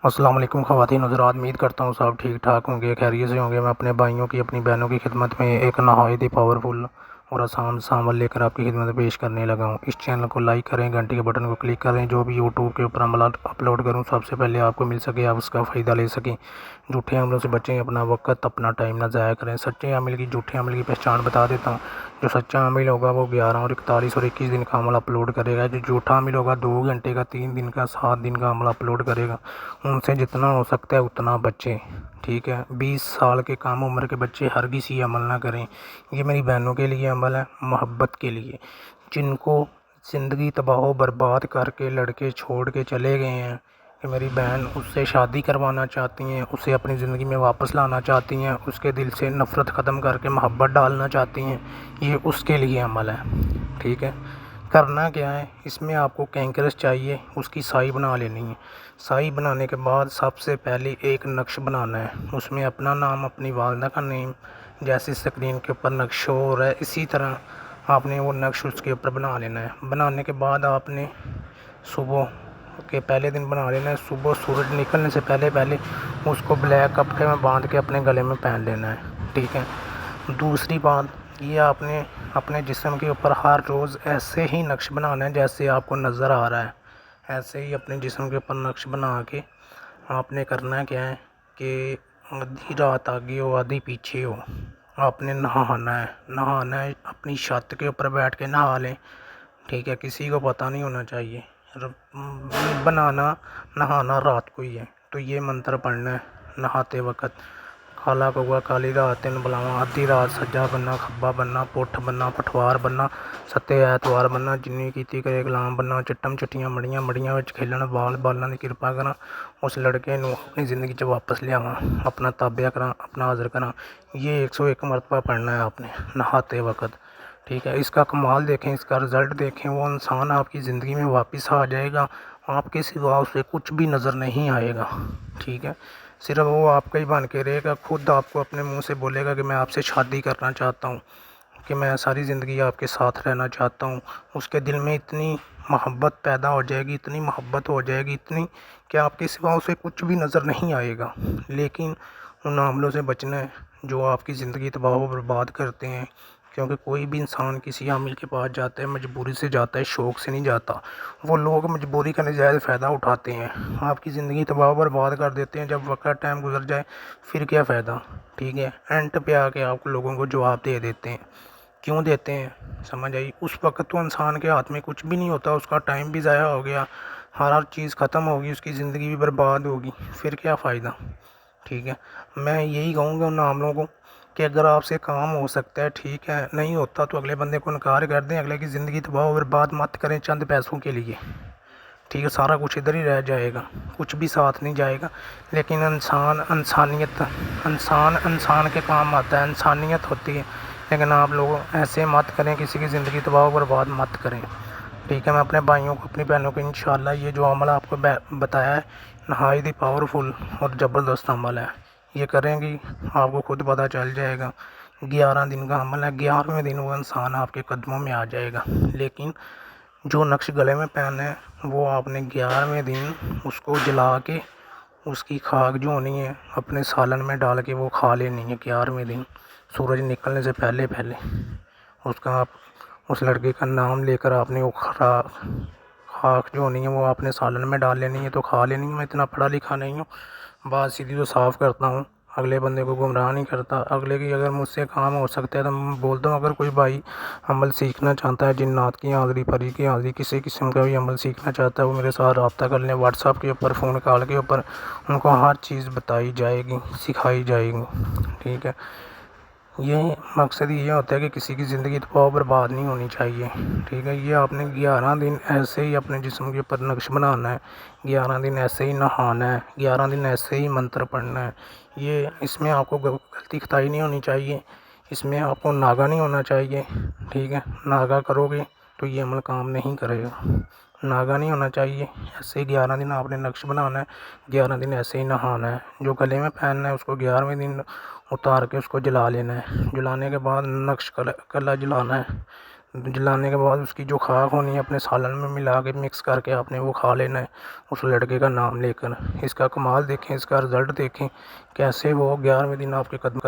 السلام علیکم خواتین حضرات، امید کرتا ہوں سب ٹھیک ٹھاک ہوں گے، خیریت سے ہوں گے۔ میں اپنے بھائیوں کی اپنی بہنوں کی خدمت میں ایک نہایت ہی پاورفل اور آسان سا عمل لے کر آپ کی خدمت میں پیش کرنے لگا ہوں۔ اس چینل کو لائک کریں، گھنٹی کے بٹن کو کلک کریں، جو بھی یوٹیوب کے اوپر عمل اپلوڈ کروں سب سے پہلے آپ کو مل سکے، آپ اس کا فائدہ لے سکیں۔ جھوٹے عملوں سے بچیں، اپنا وقت اپنا ٹائم نہ ضائع کریں۔ سچے عمل کی جھوٹے عمل کی پہچان بتا دیتا ہوں۔ جو سچا عمل ہوگا وہ 11 اور 41 اور 21 دن کا عمل اپلوڈ کرے گا۔ جو جھوٹا عمل ہوگا 2 گھنٹے کا، 3 دن کا، 7 دن کا عمل اپلوڈ کرے گا۔ ان سے جتنا ہو سکتا ہے اتنا بچیں، ٹھیک ہے۔ 20 سال کے کم عمر کے بچے ہرگز یہ عمل نہ کریں۔ یہ میری بہنوں کے لیے عمل ہے، محبت کے لیے، جن کو زندگی تباہ و برباد کر کے لڑکے چھوڑ کے چلے گئے ہیں، کہ میری بہن اس سے شادی کروانا چاہتی ہیں، اسے اپنی زندگی میں واپس لانا چاہتی ہیں، اس کے دل سے نفرت ختم کر کے محبت ڈالنا چاہتی ہیں، یہ اس کے لیے عمل ہے، ٹھیک ہے۔ کرنا کیا ہے، اس میں آپ کو کینکرس چاہیے، اس کی سائی بنا لینی ہے۔ سائی بنانے کے بعد سب سے پہلے ایک نقش بنانا ہے، اس میں اپنا نام، اپنی والدہ کا نیم، جیسے اسکرین کے اوپر نقش ہو رہا ہے اسی طرح آپ نے وہ نقش اس کے اوپر بنا لینا ہے۔ بنانے کے بعد آپ نے صبح کے پہلے دن بنا لینا ہے، صبح سورج نکلنے سے پہلے اس کو بلیک کپڑے میں باندھ کے اپنے گلے میں پہن لینا ہے، ٹھیک ہے۔ دوسری بات یہ، آپ نے اپنے جسم کے اوپر ہر روز ایسے ہی نقش بنانا ہے جیسے آپ کو نظر آ رہا ہے، ایسے ہی اپنے جسم کے اوپر نقش بنا کے آپ نے کرنا کیا ہے کہ آدھی رات آگے ہو آدھی پیچھے ہو، آپ نے نہانا ہے، اپنی چھت کے اوپر بیٹھ کے نہا لیں، ٹھیک ہے۔ کسی کو پتہ نہیں ہونا چاہیے۔ نہانا رات کو ہی ہے، تو یہ منتر پڑھنا ہے نہاتے وقت: کالا کوا کالی رات تین بلاواں، آدھی رات سجا بننا، کھبا بننا، پٹھ بننا، پٹھوار بننا، ستے ایتوار بننا، جنی کیتی کرے غلام بننا، چٹم چٹیاں مڑیاں مڑیاں وچ کھیلن، بال بالاں دی کرپا کراں، اس لڑکے نو اپنی زندگی چ واپس لیاواں، اپنا تابع کراں، اپنا حاضر کراں۔ یہ 101 مرتبہ پڑھنا ہے آپ نے نہاتے وقت، ٹھیک ہے۔ اس کا کمال دیکھیں، اس کا رزلٹ دیکھیں، وہ انسان آپ کی زندگی میں واپس آ جائے گا، آپ کے سوا اسے کچھ بھی نظر نہیں آئے گا، ٹھیک ہے۔ صرف وہ آپ کا ہی بن کے رہے گا، خود آپ کو اپنے منہ سے بولے گا کہ میں آپ سے شادی کرنا چاہتا ہوں، کہ میں ساری زندگی آپ کے ساتھ رہنا چاہتا ہوں۔ اس کے دل میں اتنی محبت پیدا ہو جائے گی، اتنی محبت ہو جائے گی، اتنی کہ آپ کے سوا اسے کچھ بھی نظر نہیں آئے گا۔ لیکن ان عملوں سے بچنا ہے جو آپ کی زندگی تباہ و برباد کرتے ہیں، کیونکہ کوئی بھی انسان کسی عامل کے پاس جاتا ہے مجبوری سے جاتا ہے، شوق سے نہیں جاتا۔ وہ لوگ مجبوری کا نجائز فائدہ اٹھاتے ہیں، آپ کی زندگی تباہ و برباد کر دیتے ہیں۔ جب وقت ٹائم گزر جائے پھر کیا فائدہ، ٹھیک ہے۔ اینڈ پہ آ کے آپ لوگوں کو جواب دے دیتے ہیں، کیوں دیتے ہیں سمجھ آئی؟ اس وقت تو انسان کے ہاتھ میں کچھ بھی نہیں ہوتا، اس کا ٹائم بھی ضائع ہو گیا، ہر چیز ختم ہوگی، اس کی زندگی بھی برباد ہوگی، پھر کیا فائدہ، ٹھیک ہے۔ میں یہی کہوں گا ان عاملوں کو کہ اگر آپ سے کام ہو سکتا ہے ٹھیک ہے، نہیں ہوتا تو اگلے بندے کو انکار کر دیں، اگلے کی زندگی تباہ و برباد مت کریں چند پیسوں کے لیے، ٹھیک ہے۔ سارا کچھ ادھر ہی رہ جائے گا، کچھ بھی ساتھ نہیں جائے گا۔ لیکن انسان کے کام آتا ہے، انسانیت ہوتی ہے۔ لیکن آپ لوگ ایسے مت کریں، کسی کی زندگی تباہ و برباد مت کریں، ٹھیک ہے۔ میں اپنے بھائیوں کو اپنی بہنوں کو انشاءاللہ یہ جو عمل آپ کو بتایا ہے نہایت ہی پاورفل اور زبردست عمل ہے، یہ کریں گی آپ کو خود پتہ چل جائے گا۔ 11 دن کا عمل ہے، 11ویں دن وہ انسان آپ کے قدموں میں آ جائے گا۔ لیکن جو نقش گلے میں پہننا ہے وہ آپ نے 11ویں دن اس کو جلا کے، اس کی خاک جو ہونی ہے اپنے سالن میں ڈال کے وہ کھا لینی ہے 11ویں دن، سورج نکلنے سے پہلے اس لڑکے کا نام لے کر آپ نے وہ خاک جو ہونی ہے وہ اپنے سالن میں ڈال لینی ہے، تو کھا لینی ہے۔ میں اتنا پڑھا لکھا نہیں ہوں، بات سیدھی تو صاف کرتا ہوں، اگلے بندے کو گمراہ نہیں کرتا۔ اگلے کی اگر مجھ سے کام ہو سکتا ہے تو میں بولتا ہوں، اگر کوئی بھائی عمل سیکھنا چاہتا ہے، جنات کی حاضری، پری کی حاضری، کسی قسم کا بھی عمل سیکھنا چاہتا ہے، وہ میرے ساتھ رابطہ کر لیں، واٹس ایپ کے اوپر، فون کال کے اوپر، ان کو ہر چیز بتائی جائے گی، سکھائی جائے گی، ٹھیک ہے۔ یہ مقصد یہ ہوتا ہے کہ کسی کی زندگی تباہ و برباد نہیں ہونی چاہیے، ٹھیک ہے۔ یہ آپ نے 11 دن ایسے ہی اپنے جسم کے اوپر نقش بنانا ہے، 11 دن ایسے ہی نہانا ہے، 11 دن ایسے ہی منتر پڑھنا ہے۔ یہ اس میں آپ کو غلطی خطائی نہیں ہونی چاہیے، اس میں آپ کو ناگا نہیں ہونا چاہیے، ٹھیک ہے۔ ناگا کرو گے تو یہ عمل کام نہیں کرے گا، ناگا نہیں ہونا چاہیے۔ ایسے ہی 11 دن آپ نے نقش بنانا ہے، 11 دن ایسے ہی نہانا ہے۔ جو گلے میں پہننا ہے اس کو 11ویں دن اتار کے اس کو جلا لینا ہے، جلانے کے بعد نقش کلا جلانا ہے، جلانے کے بعد اس کی جو خاک ہونی ہے اپنے سالن میں ملا کے مکس کر کے آپ نے وہ کھا لینا ہے اس لڑکے کا نام لے کر۔ اس کا کمال دیکھیں، اس کا رزلٹ دیکھیں کیسے وہ 11ویں دن آپ کے قدم